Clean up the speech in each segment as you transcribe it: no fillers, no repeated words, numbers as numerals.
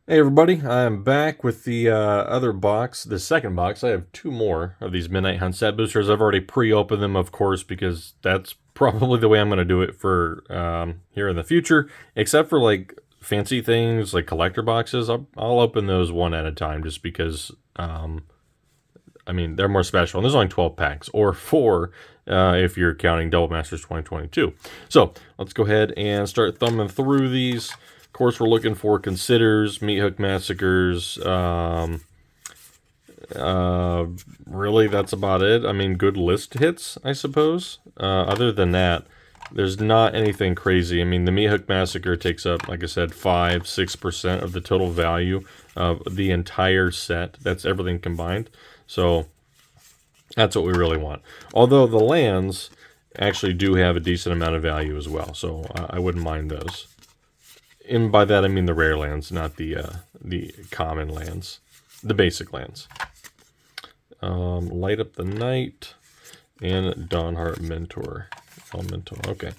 Hey everybody, I'm back with the other box, the second box. I have two more of these Midnight Hunt set boosters. I've already pre-opened them, of course, because that's probably the way I'm going to do it for here in the future. Except for like fancy things like collector boxes, I'll open those one at a time just because, I mean, they're more special. And there's only 12 packs, or four if you're counting Double Masters 2022. So let's go ahead and start thumbing through these. Of course, we're looking for Considers, Meathook Massacres. Really, that's about it. I mean, good list hits, I suppose. Other than that, there's not anything crazy. I mean, the Meathook Massacre takes up, like I said, 5-6% of the total value of the entire set. That's everything combined. So that's what we really want. Although the lands actually do have a decent amount of value as well, so I wouldn't mind those. And by that I mean the rare lands, not the common lands, the basic lands. Light Up the Night and Dawnheart Mentor. Elemental. Okay,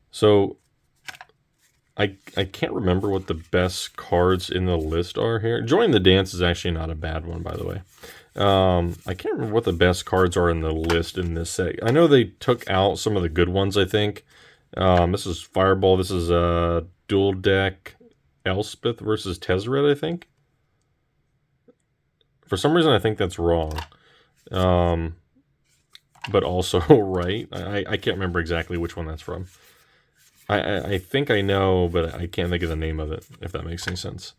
so I can't remember what the best cards in the list are here. Join the Dance is actually not a bad one, by the way. I can't remember what the best cards are in the list in this set. I know they took out some of the good ones, I think. This is Fireball. This is dual deck Elspeth versus Tezzeret, I think. For some reason, I think that's wrong. But also right. I can't remember exactly which one that's from. I think I know, but I can't think of the name of it, if that makes any sense.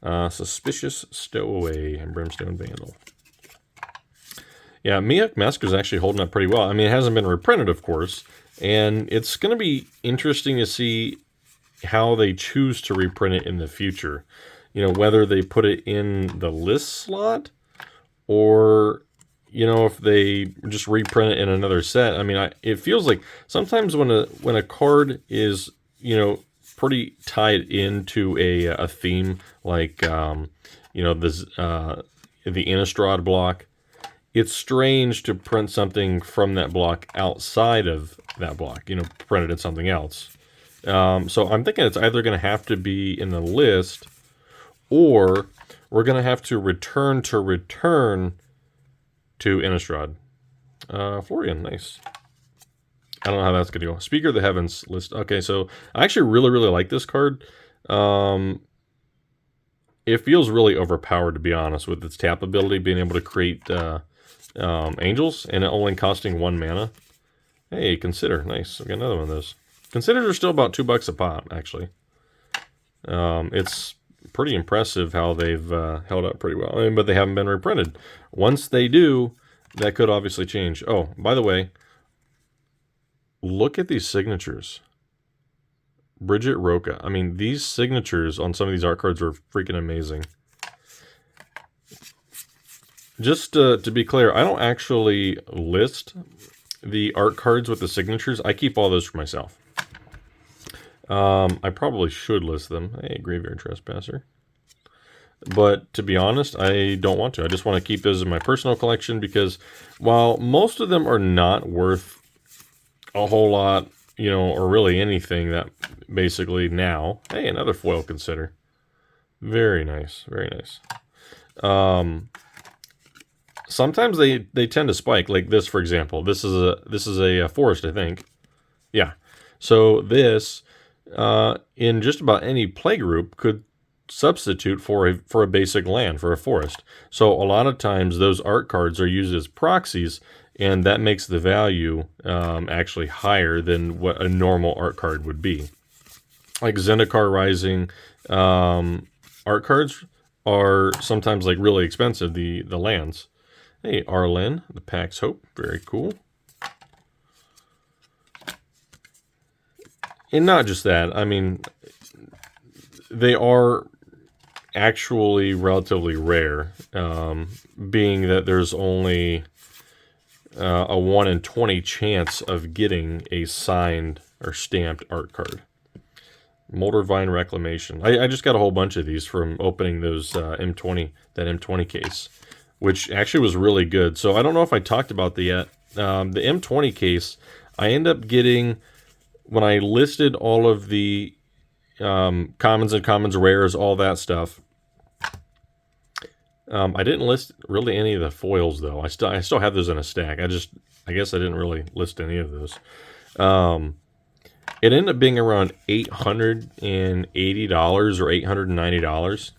Suspicious Stowaway and Brimstone Vandal. Yeah, Meathook Massacre is actually holding up pretty well. I mean, it hasn't been reprinted, of course, and it's going to be interesting to see how they choose to reprint it in the future. You know, whether they put it in the list slot or, you know, if they just reprint it in another set. I mean, it feels like sometimes when a card is, you know, pretty tied into a theme, like, you know, this the Innistrad block, it's strange to print something from that block outside of that block, you know, print it in something else. So I'm thinking it's either going to have to be in the list, or we're going to have to return to Innistrad. Florian, nice. I don't know how that's going to go. Speaker of the Heavens list. Okay, so I actually really like this card. It feels really overpowered, to be honest, with its tap ability, being able to create angels, and it only costing 1 mana. Hey, Consider. Nice. We got another one of those. Considers are still about $2 a pop, actually. It's pretty impressive how they've held up pretty well. I mean, but they haven't been reprinted. Once they do, that could obviously change. Oh, by the way, look at these signatures. Bridget Roca. I mean, these signatures on some of these art cards are freaking amazing. Just to be clear, I don't actually list the art cards with the signatures. I keep all those for myself. I probably should list them. Hey, Graveyard Trespasser. But to be honest, I don't want to. I just want to keep those in my personal collection because while most of them are not worth a whole lot, you know, or really anything that basically now... Hey, another foil Consider. Very nice. Very nice. Sometimes they tend to spike, like this, for example. This is a forest, I think. Yeah. So this, in just about any play group, could substitute for a basic land, for a forest. So a lot of times those art cards are used as proxies, and that makes the value actually higher than what a normal art card would be. Like Zendikar Rising art cards are sometimes like really expensive, the lands. Hey, Arlen, the Pax Hope, very cool. And not just that, I mean, they are actually relatively rare, being that there's only a 1 in 20 chance of getting a signed or stamped art card. Moldervine Reclamation. I just got a whole bunch of these from opening those M20, that M20 case, which actually was really good. So I don't know if I talked about the yet. The M20 case, I end up getting, when I listed all of the commons and commons rares, all that stuff. I didn't list really any of the foils though. I still have those in a stack. I guess I didn't really list any of those. It ended up being around $880 or $890,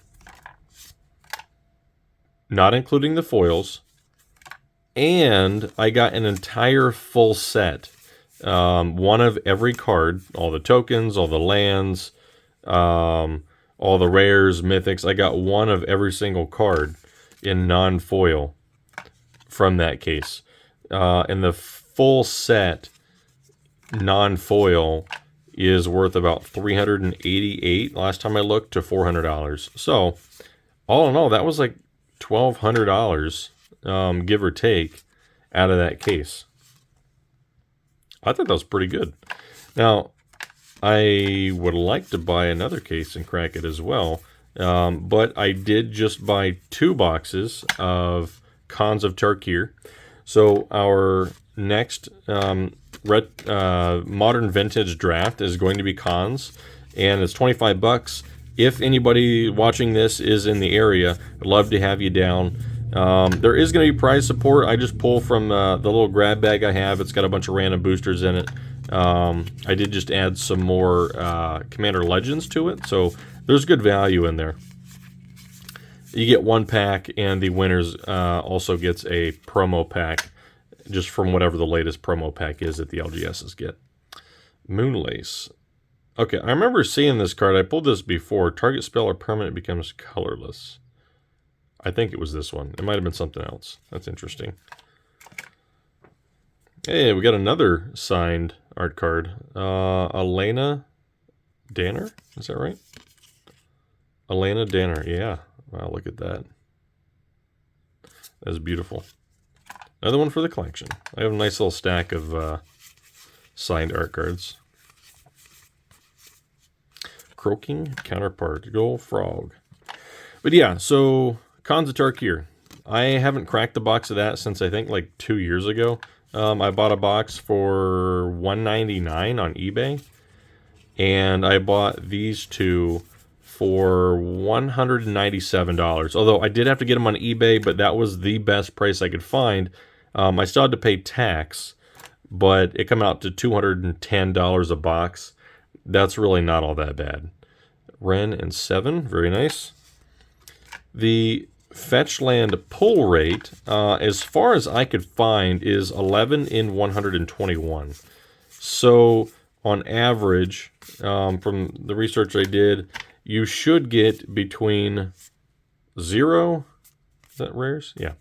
not including the foils. And I got an entire full set. One of every card, all the tokens, all the lands, all the rares, mythics. I got one of every single card in non-foil from that case. And the full set non-foil is worth about $388 last time I looked, to $400. So all in all, that was like $1,200, give or take, out of that case. I thought that was pretty good. Now, I would like to buy another case and crack it as well, but I did just buy 2 boxes of Khans of Tarkir. So our next modern vintage draft is going to be Khans, and it's $25. If anybody watching this is in the area, I'd love to have you down. There is going to be prize support. I just pull from the little grab bag I have. It's got a bunch of random boosters in it. I did just add some more Commander Legends to it, so there's good value in there. You get 1 pack, and the winners also gets a promo pack, just from whatever the latest promo pack is that the LGSs get. Moonlace. Okay, I remember seeing this card. I pulled this before. Target spell or permanent becomes colorless. I think it was this one. It might have been something else. That's interesting. Hey, we got another signed art card. Elena Danner? Is that right? Elena Danner, yeah. Wow, look at that. That's beautiful. Another one for the collection. I have a nice little stack of signed art cards. Croaking Counterpart, Gold Frog. But yeah, so Khans of Tarkir. I haven't cracked the box of that since I think like 2 years ago. I bought a box for $199 on eBay, and I bought these 2 for $197. Although I did have to get them on eBay, but that was the best price I could find. I still had to pay tax, but it came out to $210 a box. That's really not all that bad. Ren and 7, very nice. The fetch land pull rate, as far as I could find, is 11 in 121. So on average, from the research I did, you should get between 0, is that rares? Yeah,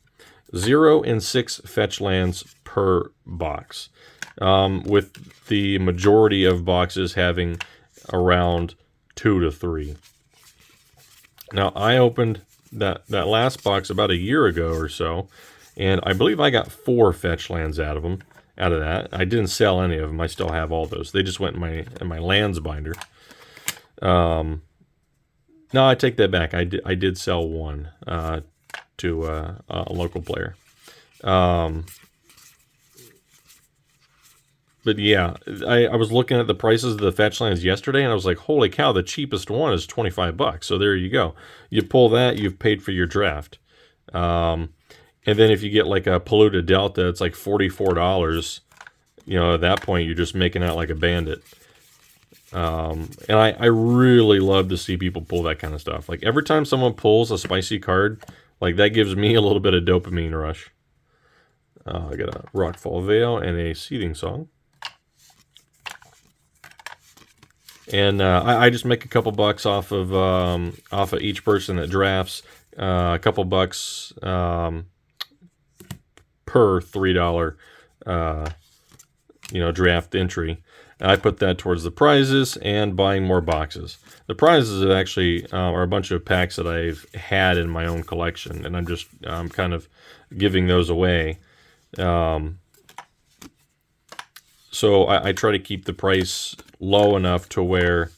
0 and 6 fetch lands per box, with the majority of boxes having around 2 to 3. Now, I opened that last box about a year ago or so, and I believe I got 4 fetch lands out of that. I didn't sell any of them. I still have all those. They just went in my lands binder. No, I take that back. I did sell 1 to a local player. But yeah, I was looking at the prices of the fetch lands yesterday, and I was like, holy cow, the cheapest one is $25. So there you go. You pull that, you've paid for your draft. And then if you get like a Polluted Delta, it's like $44. You know, at that point, you're just making out like a bandit. And I really love to see people pull that kind of stuff. Like every time someone pulls a spicy card, like that gives me a little bit of dopamine rush. I got a Rockfall Veil and a Seething Song. And I just make a couple bucks off of each person that drafts. A couple bucks per $3 draft entry. I put that towards the prizes and buying more boxes. The prizes are actually are a bunch of packs that I've had in my own collection, and I'm just kind of giving those away. So I try to keep the price low enough to where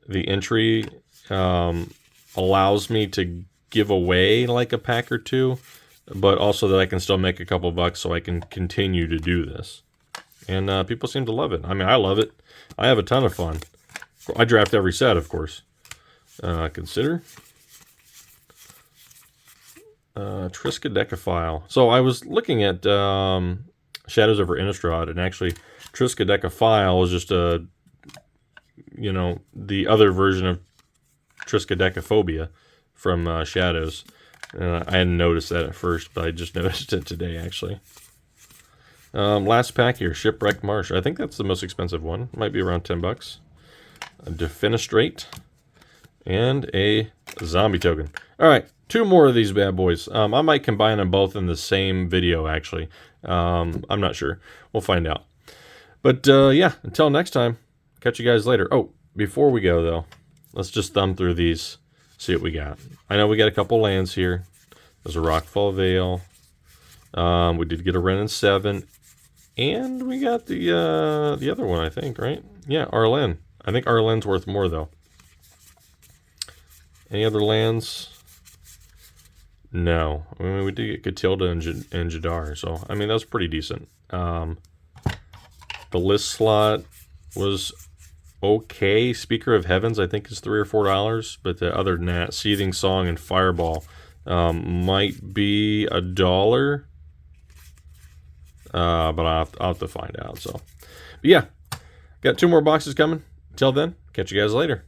the entry allows me to give away like a pack or 2, but also that I can still make a couple bucks so I can continue to do this. And people seem to love it. I mean, I love it. I have a ton of fun. I draft every set, of course. Consider. Triskaidekaphile. So I was looking at Shadows over Innistrad, and actually Triskaidekaphile is just a, the other version of Triskaidekaphobia from Shadows. I hadn't noticed that at first, but I just noticed it today, actually. Last pack here, Shipwrecked Marsh. I think that's the most expensive one. Might be around $10. A Defenestrate. And a zombie token. Alright, 2 more of these bad boys. I might combine them both in the same video, actually. I'm not sure. We'll find out. But, yeah, until next time, catch you guys later. Oh, before we go, though, let's just thumb through these, see what we got. I know we got a couple lands here. There's a Rockfall Vale. We did get a Wrenn and 7. And we got the other one, I think, right? Yeah, Arlen. I think Arlen's worth more, though. Any other lands? No. I mean, we did get Catilda and Jadar, so, I mean, that was pretty decent. The list slot was okay. Speaker of Heavens, I think, is $3 or $4, but other than that, Seething Song and Fireball might be $1, but I'll have to find out, so. But yeah, got 2 more boxes coming. Until then, catch you guys later.